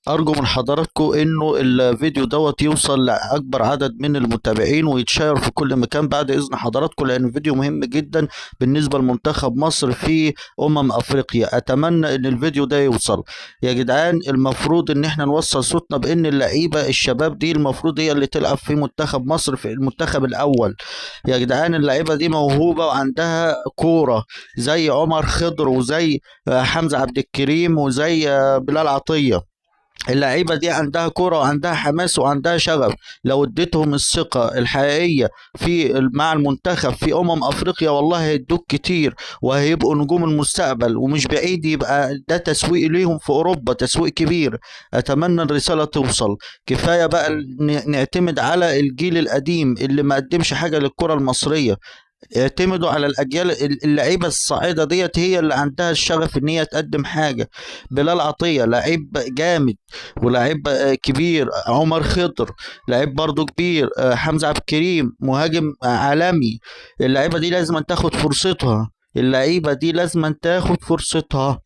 أرجو من حضراتكم إنه الفيديو دوت يوصل لأكبر عدد من المتابعين ويتشير في كل مكان بعد إذن حضراتكم، لأن الفيديو مهم جدا بالنسبة لمنتخب مصر في أفريقيا. أتمنى إن الفيديو ده يوصل. يا جدعان، المفروض إن إحنا نوصل صوتنا بإن اللعيبة الشباب دي المفروض هي اللي تلعب في منتخب مصر في المنتخب الأول. يا جدعان، اللعيبة دي موهوبة وعندها كورة، زي عمر خضر وزي حمزة عبد الكريم وزي بلال عطية. اللعيبة دي عندها كرة وعندها حماس وعندها شغف. لو اديتهم الثقة الحقيقية مع المنتخب في أفريقيا، والله هيدوك كتير وهيبقوا نجوم المستقبل، ومش بعيد يبقى ده تسويق ليهم في أوروبا، تسويق كبير. أتمنى الرسالة توصل. كفاية بقى نعتمد على الجيل القديم اللي ما قدمش حاجة للكرة المصرية. اعتمدوا على الاجيال اللعيبه الصاعده ديت، هي اللي عندها الشغف ان هي تقدم حاجه. بلال عطيه لعيب جامد ولعيب كبير. عمر خضر لعيب برضو كبير. حمزه عبد الكريم مهاجم عالمي. اللعيبه دي لازم تاخد فرصتها. اللعيبه دي لازم تاخد فرصتها.